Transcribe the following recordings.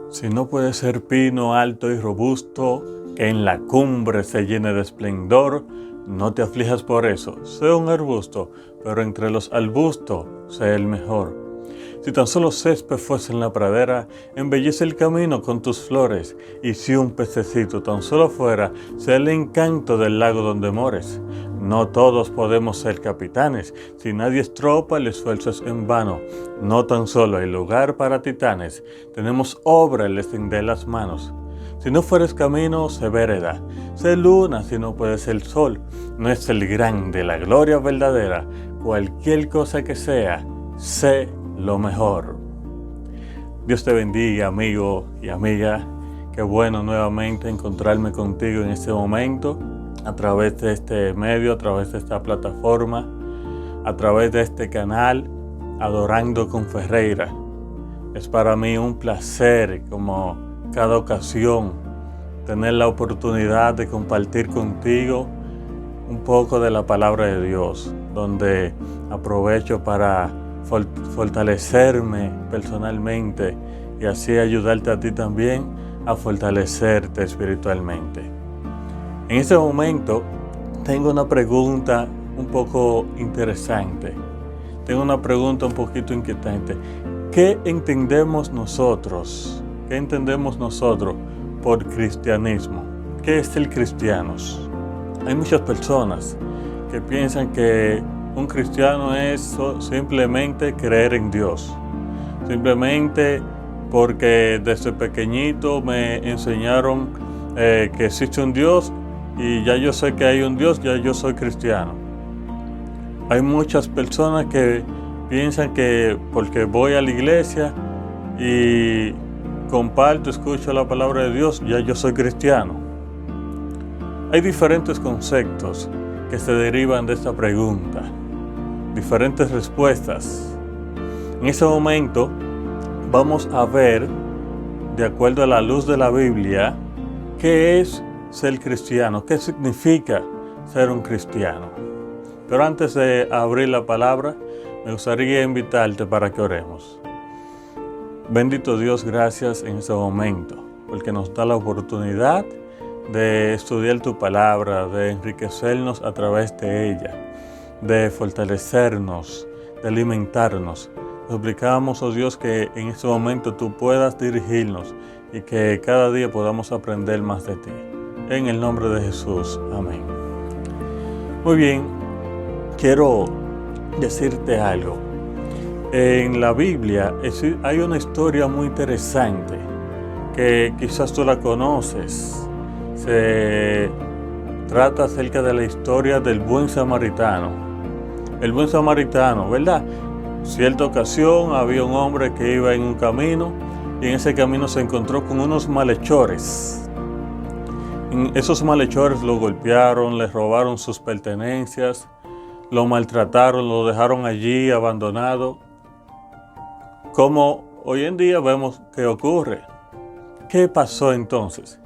Si no puede ser pino alto y robusto, que en la cumbre se llene de esplendor, no te aflijas por eso. Sé un arbusto, pero entre los arbustos sé el mejor. Si tan solo césped fuese en la pradera, embellece el camino con tus flores, y si un pececito tan solo fuera, sé el encanto del lago donde mores. No todos podemos ser capitanes, si nadie es tropa el esfuerzo es en vano. No tan solo hay lugar para titanes, tenemos obra el extender las manos. Si no fueres camino, sé vereda, sé luna si no puedes ser sol. No es el grande, la gloria verdadera, cualquier cosa que sea, sé lo mejor. Dios te bendiga, amigo y amiga. Qué bueno nuevamente encontrarme contigo en este momento, a través de este medio, a través de esta plataforma, a través de este canal, Adorando con Ferreira. Es para mí un placer, como cada ocasión, tener la oportunidad de compartir contigo un poco de la palabra de Dios, donde aprovecho para fortalecerme personalmente y así ayudarte a ti también a fortalecerte espiritualmente. En este momento tengo una pregunta un poco interesante, tengo una pregunta un poquito inquietante. ¿Qué entendemos nosotros? ¿Qué entendemos nosotros por cristianismo? ¿Qué es el cristiano? Hay muchas personas que piensan que un cristiano es simplemente creer en Dios. Simplemente porque desde pequeñito me enseñaron que existe un Dios y ya yo sé que hay un Dios, ya yo soy cristiano. Hay muchas personas que piensan que porque voy a la iglesia y comparto, escucho la palabra de Dios, ya yo soy cristiano. Hay diferentes conceptos que se derivan de esta pregunta, diferentes respuestas. En este momento vamos a ver, de acuerdo a la luz de la Biblia, qué es ser cristiano, qué significa ser un cristiano. Pero antes de abrir la palabra, me gustaría invitarte para que oremos. Bendito Dios, gracias en este momento, porque nos da la oportunidad de estudiar tu palabra, de enriquecernos a través de ella, de fortalecernos, de alimentarnos. Suplicamos, oh Dios, que en este momento tú puedas dirigirnos y que cada día podamos aprender más de ti. En el nombre de Jesús. Amén. Muy bien, quiero decirte algo. En la Biblia hay una historia muy interesante que quizás tú la conoces. Se trata acerca de la historia del buen samaritano. El buen samaritano, ¿verdad? Cierta ocasión había un hombre que iba en un camino y en ese camino se encontró con unos malhechores. Esos malhechores lo golpearon, le robaron sus pertenencias, lo maltrataron, lo dejaron allí abandonado. Como hoy en día vemos que ocurre. ¿Qué pasó entonces?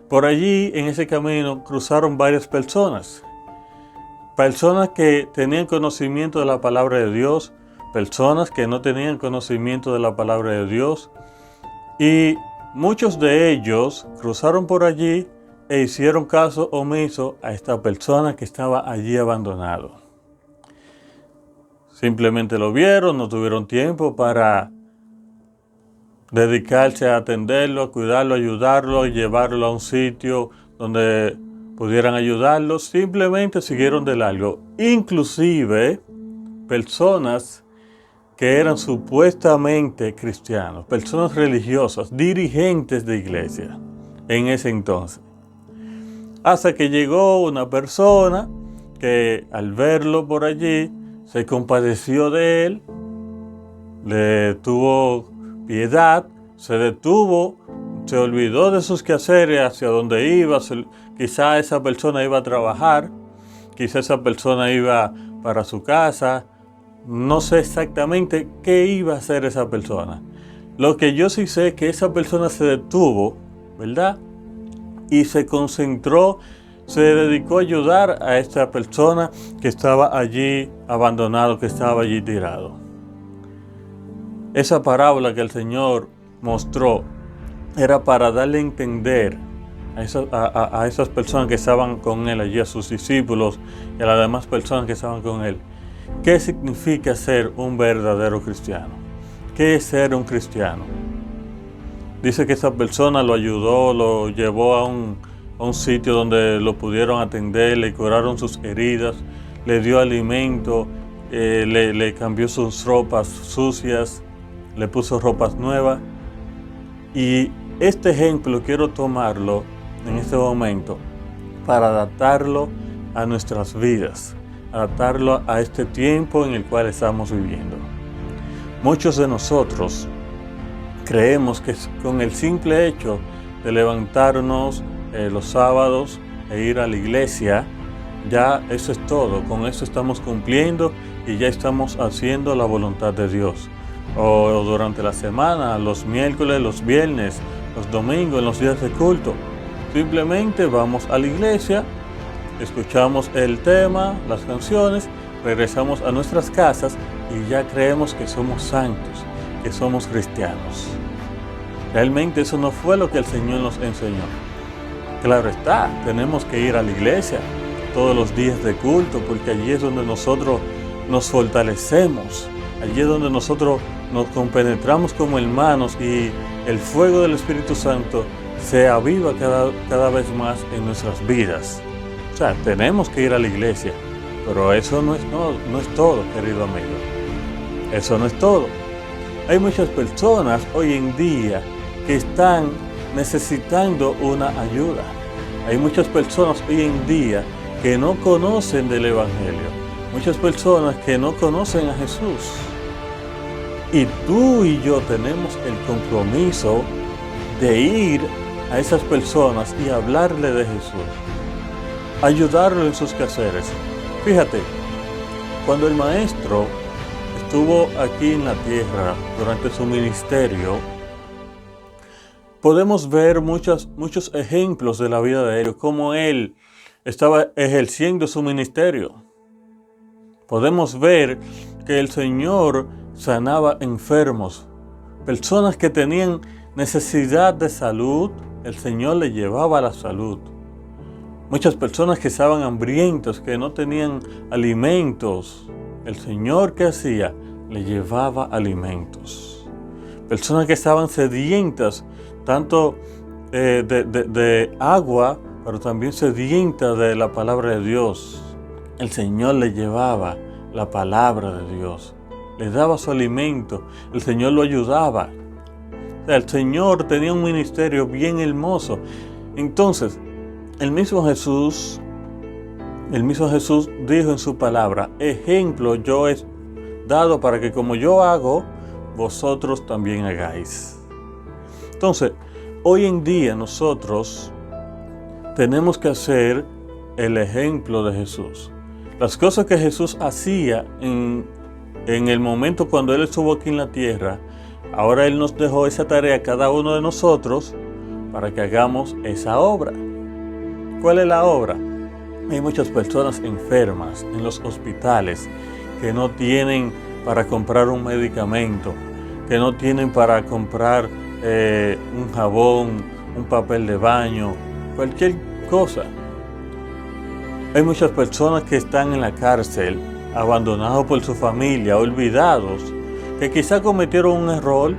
Por allí, en ese camino, cruzaron varias personas. Personas que tenían conocimiento de la palabra de Dios, personas que no tenían conocimiento de la palabra de Dios. Y muchos de ellos cruzaron por allí e hicieron caso omiso a esta persona que estaba allí abandonado. Simplemente lo vieron, no tuvieron tiempo para dedicarse a atenderlo, a cuidarlo, a ayudarlo y llevarlo a un sitio donde pudieran ayudarlo. Simplemente siguieron de largo. Inclusive personas que eran supuestamente cristianos, personas religiosas, dirigentes de iglesia en ese entonces. Hasta que llegó una persona que al verlo por allí se compadeció de él, le tuvo piedad, se detuvo, se olvidó de sus quehaceres, hacia dónde iba. Quizá esa persona iba a trabajar, quizá esa persona iba para su casa. No sé exactamente qué iba a hacer esa persona. Lo que yo sí sé es que esa persona se detuvo, ¿verdad? Y se concentró, se dedicó a ayudar a esta persona que estaba allí abandonado, que estaba allí tirado. Esa parábola que el Señor mostró era para darle a entender a esas personas que estaban con él allí, a sus discípulos y a las demás personas que estaban con él, qué significa ser un verdadero cristiano. ¿Qué es ser un cristiano? Dice que esa persona lo ayudó, lo llevó a un sitio donde lo pudieron atender, le curaron sus heridas, le dio alimento, le cambió sus ropas sucias, le puso ropas nuevas. Y este ejemplo quiero tomarlo en este momento para adaptarlo a nuestras vidas, adaptarlo a este tiempo en el cual estamos viviendo. Muchos de nosotros creemos que con el simple hecho de levantarnos los sábados e ir a la iglesia, ya eso es todo, con eso estamos cumpliendo y ya estamos haciendo la voluntad de Dios. O durante la semana, los miércoles, los viernes, los domingos, en los días de culto, simplemente vamos a la iglesia, escuchamos el tema, las canciones, regresamos a nuestras casas y ya creemos que somos santos, que somos cristianos. Realmente eso no fue lo que el Señor nos enseñó. Claro está, tenemos que ir a la iglesia todos los días de culto, porque allí es donde nosotros nos fortalecemos, allí es donde nosotros nos compenetramos como hermanos y el fuego del Espíritu Santo se aviva cada vez más en nuestras vidas. O sea, tenemos que ir a la iglesia, pero eso no es todo, querido amigo. Eso no es todo. Hay muchas personas hoy en día que están necesitando una ayuda. Hay muchas personas hoy en día que no conocen del Evangelio. Muchas personas que no conocen a Jesús. Y tú y yo tenemos el compromiso de ir a esas personas y hablarle de Jesús. Ayudarlo en sus quehaceres. Fíjate, cuando el Maestro estuvo aquí en la tierra durante su ministerio, podemos ver muchos ejemplos de la vida de él, cómo él estaba ejerciendo su ministerio. Podemos ver que el Señor sanaba enfermos, personas que tenían necesidad de salud, el Señor le llevaba la salud. Muchas personas que estaban hambrientas, que no tenían alimentos, el Señor, ¿qué hacía? Le llevaba alimentos. Personas que estaban sedientas, tanto de agua, pero también sedientas de la palabra de Dios. El Señor le llevaba la palabra de Dios, le daba su alimento, el Señor lo ayudaba. O sea, el Señor tenía un ministerio bien hermoso. Entonces, el mismo Jesús dijo en su palabra: ejemplo yo he dado para que como yo hago, vosotros también hagáis. Entonces, hoy en día nosotros tenemos que hacer el ejemplo de Jesús. Las cosas que Jesús hacía en el momento cuando Él estuvo aquí en la tierra, ahora Él nos dejó esa tarea a cada uno de nosotros para que hagamos esa obra. ¿Cuál es la obra? Hay muchas personas enfermas en los hospitales que no tienen para comprar un medicamento, que no tienen para comprar un jabón, un papel de baño, cualquier cosa. Hay muchas personas que están en la cárcel, abandonados por su familia, olvidados, que quizá cometieron un error,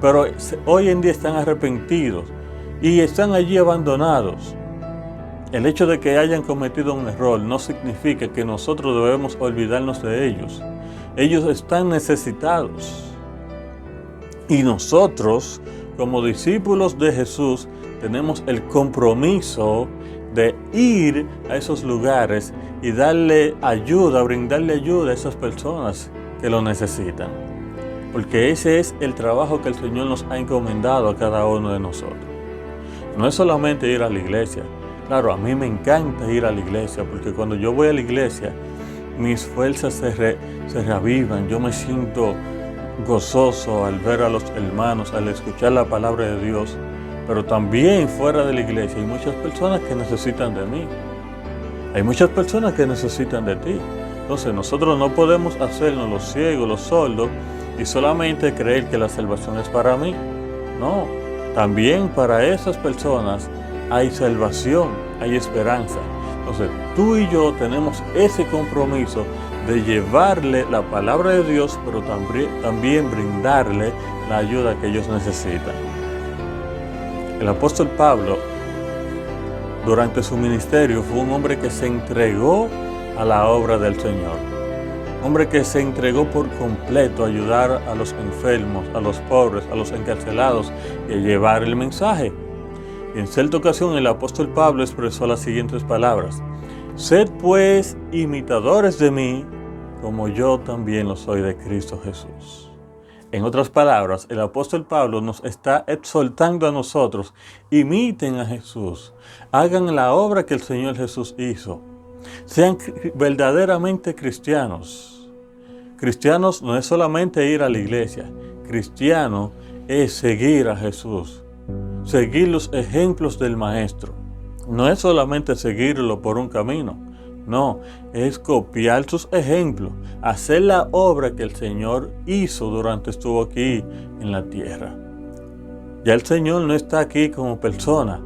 pero hoy en día están arrepentidos y están allí abandonados. El hecho de que hayan cometido un error no significa que nosotros debemos olvidarnos de ellos. Ellos están necesitados. Y nosotros, como discípulos de Jesús, tenemos el compromiso de ir a esos lugares y darle ayuda, brindarle ayuda a esas personas que lo necesitan. Porque ese es el trabajo que el Señor nos ha encomendado a cada uno de nosotros. No es solamente ir a la iglesia. Claro, a mí me encanta ir a la iglesia, porque cuando yo voy a la iglesia, mis fuerzas se reavivan, yo me siento gozoso al ver a los hermanos, al escuchar la palabra de Dios. Pero también fuera de la iglesia hay muchas personas que necesitan de mí. Hay muchas personas que necesitan de ti. Entonces nosotros no podemos hacernos los ciegos, los sordos y solamente creer que la salvación es para mí. No, también para esas personas hay salvación, hay esperanza. Entonces, tú y yo tenemos ese compromiso de llevarle la palabra de Dios, pero también brindarle la ayuda que ellos necesitan. El apóstol Pablo, durante su ministerio, fue un hombre que se entregó a la obra del Señor. Un hombre que se entregó por completo a ayudar a los enfermos, a los pobres, a los encarcelados y a llevar el mensaje. Y en cierta ocasión el apóstol Pablo expresó las siguientes palabras: sed pues imitadores de mí, como yo también lo soy de Cristo Jesús. En otras palabras, el apóstol Pablo nos está exhortando a nosotros: imiten a Jesús, hagan la obra que el Señor Jesús hizo, sean verdaderamente cristianos. Cristianos no es solamente ir a la iglesia, cristiano es seguir a Jesús, seguir los ejemplos del Maestro. No es solamente seguirlo por un camino, no, es copiar sus ejemplos, hacer la obra que el Señor hizo durante estuvo aquí en la tierra. Ya el Señor no está aquí como persona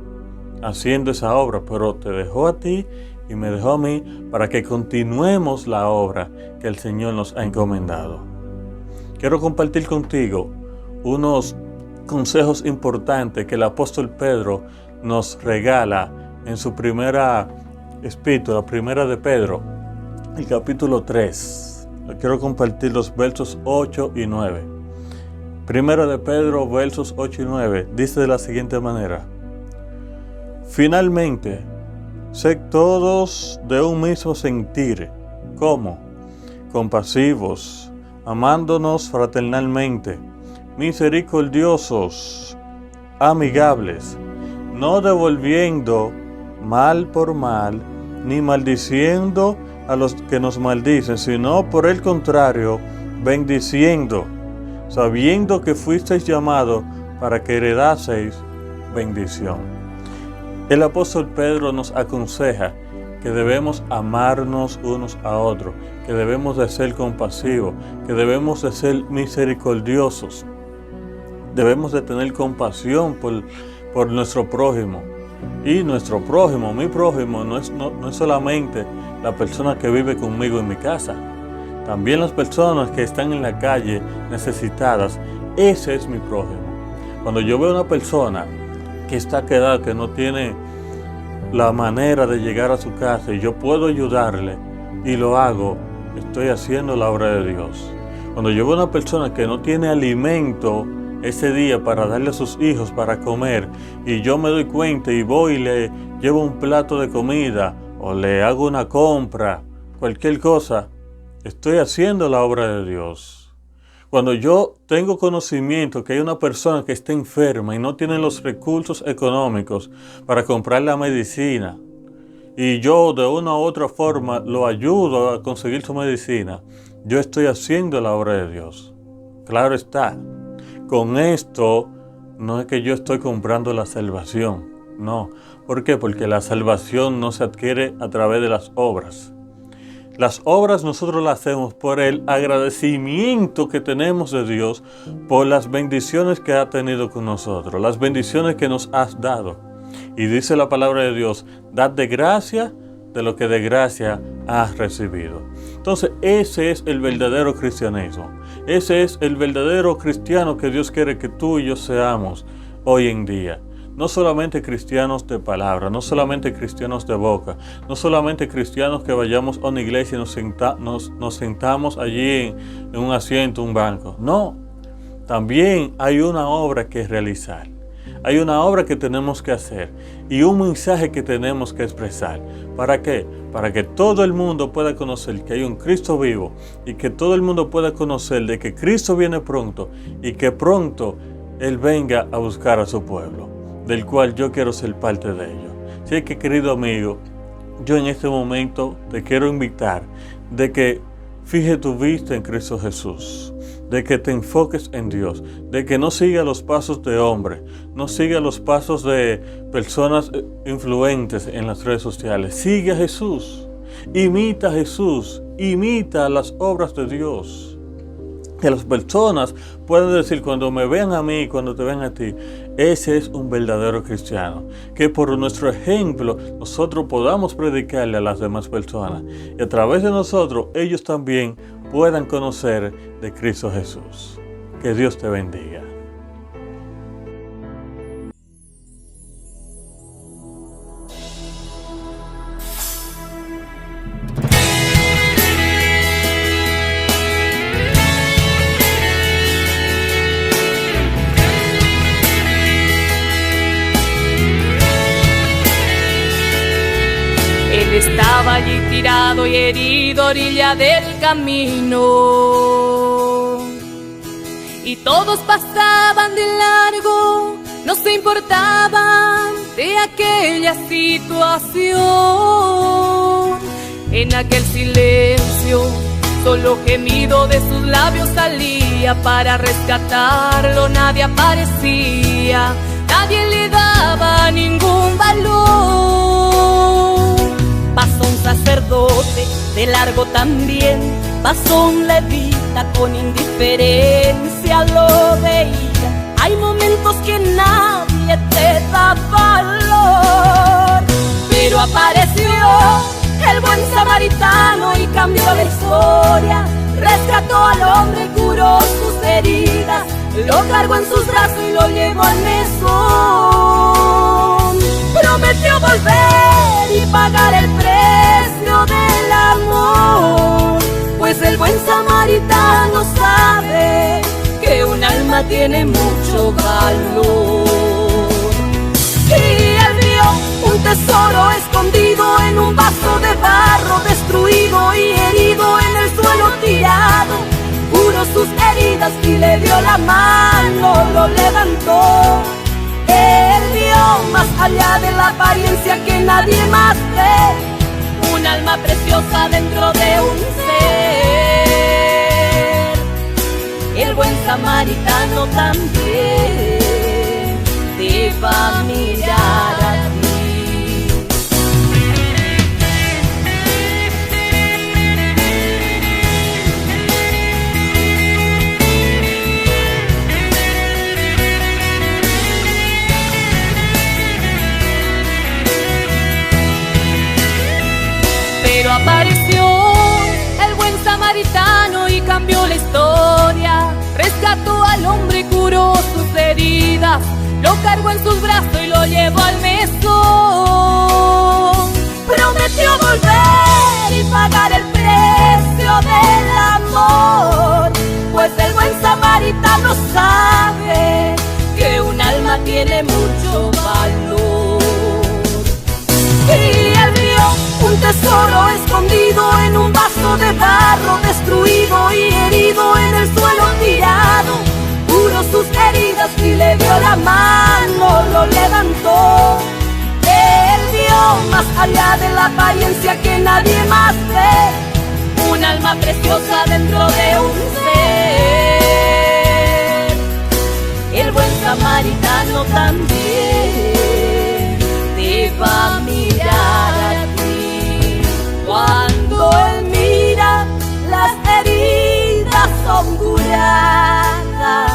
haciendo esa obra, pero te dejó a ti y me dejó a mí para que continuemos la obra que el Señor nos ha encomendado. Quiero compartir contigo unos consejos importantes que el apóstol Pedro nos regala en su primera epístola, primera de Pedro, el capítulo 3. Quiero compartir los versos 8 y 9. Primera de Pedro, versos 8 y 9, dice de la siguiente manera: finalmente, sed todos de un mismo sentir, como compasivos, amándonos fraternalmente, misericordiosos, amigables, no devolviendo mal por mal, ni maldiciendo a los que nos maldicen, sino por el contrario, bendiciendo, sabiendo que fuisteis llamados para que heredaseis bendición. El apóstol Pedro nos aconseja que debemos amarnos unos a otros, que debemos de ser compasivos, que debemos de ser misericordiosos, debemos de tener compasión por nuestro prójimo. Y nuestro prójimo, mi prójimo, no es solamente la persona que vive conmigo en mi casa. También las personas que están en la calle necesitadas, ese es mi prójimo. Cuando yo veo una persona que está quedada, que no tiene la manera de llegar a su casa y yo puedo ayudarle y lo hago, estoy haciendo la obra de Dios. Cuando yo veo una persona que no tiene alimento ese día para darle a sus hijos para comer y yo me doy cuenta y voy y le llevo un plato de comida o le hago una compra, cualquier cosa, estoy haciendo la obra de Dios. Cuando yo tengo conocimiento que hay una persona que está enferma y no tiene los recursos económicos para comprar la medicina y yo de una u otra forma lo ayudo a conseguir su medicina, yo estoy haciendo la obra de Dios. Claro está. Con esto no es que yo estoy comprando la salvación, no. ¿Por qué? Porque la salvación no se adquiere a través de las obras. Las obras nosotros las hacemos por el agradecimiento que tenemos de Dios por las bendiciones que ha tenido con nosotros, las bendiciones que nos has dado. Y dice la palabra de Dios: dad de gracia de lo que de gracia has recibido. Entonces, ese es el verdadero cristianismo. Ese es el verdadero cristiano que Dios quiere que tú y yo seamos hoy en día. No solamente cristianos de palabra, no solamente cristianos de boca, no solamente cristianos que vayamos a una iglesia y nos sentamos allí en un asiento, un banco. No, también hay una obra que realizar. Hay una obra que tenemos que hacer y un mensaje que tenemos que expresar. ¿Para qué? Para que todo el mundo pueda conocer que hay un Cristo vivo y que todo el mundo pueda conocer de que Cristo viene pronto y que pronto Él venga a buscar a su pueblo, del cual yo quiero ser parte de ello. Así que, querido amigo, yo en este momento te quiero invitar de que fije tu vista en Cristo Jesús, de que te enfoques en Dios, de que no sigas los pasos de hombres, no sigas los pasos de personas influentes en las redes sociales. Sigue a Jesús, imita las obras de Dios. que las personas puedan decir cuando me vean a mí, cuando te vean a ti, ese es un verdadero cristiano. Que por nuestro ejemplo nosotros podamos predicarle a las demás personas y a través de nosotros ellos también puedan conocer de Cristo Jesús. Que Dios te bendiga. Él estaba allí tirado y herido a orilla del camino, y todos pasaban de largo, no se importaban de aquella situación. En aquel silencio, solo gemido de sus labios salía. Para rescatarlo nadie aparecía, nadie le daba ningún valor. Pasó un sacerdote, de largo también, pasó un levita, con indiferencia lo veía. Hay momentos que nadie te da valor, pero apareció el buen samaritano y cambió la historia. Rescató al hombre y curó sus heridas, lo cargó en sus brazos y lo llevó al mesón. Prometió volver y pagar el precio del amor, pues el buen samaritano sabe que un alma tiene mucho valor. Y él vio un tesoro escondido en un vaso de barro, destruido y herido en el suelo tirado. Curó sus heridas y le dio la mano, lo levantó. Él vio más allá de la apariencia que nadie más ve, un alma preciosa dentro de un ser. El buen samaritano también te va a mirar a ti. Pero apareció el buen samaritano y cambió la historia. Rescató al hombre y curó sus heridas, lo cargó en sus brazos y lo llevó al mesón. Prometió volver y pagar el precio del amor, pues el buen samaritano sabe que un alma tiene mucho valor. Y él vio un tesoro escondido en un vaso de barro, destruido y herido en el suelo tirado. Curó sus heridas y le dio la mano, lo levantó. Él vio más allá de la apariencia que nadie más ve, un alma preciosa dentro de un ser. El buen samaritano también te va a mirar a ti. Cuando él mira, las heridas son curadas.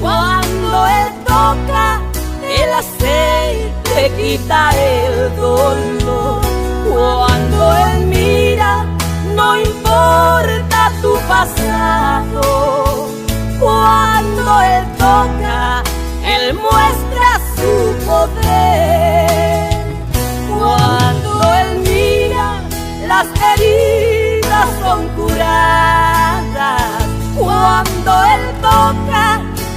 Cuando él toca, el aceite quita el dolor. Cuando él mira, no importa tu pasado. Cuando él toca, él muestra su poder. Cuando él mira, las heridas son curadas. Cuando él toca,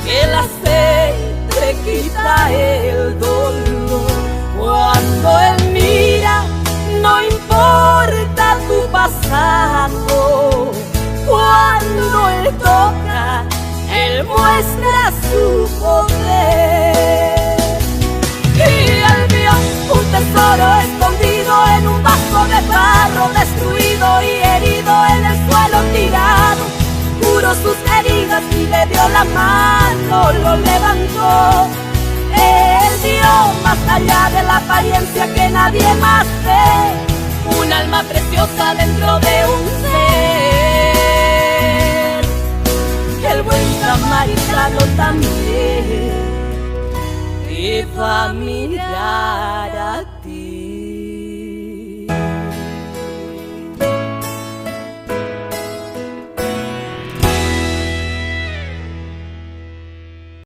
el aceite quita el dolor. Cuando él mira, no importa tu pasado. Cuando él toca, él muestra su poder. Y él vio un tesoro escondido en un vaso de barro, destruido y herido en el suelo tirado. Curó sus heridas y le dio la mano, lo levantó. Él vio más allá de la apariencia que nadie más ve, un alma preciosa dentro de un ser. diablo también. Y pa' mí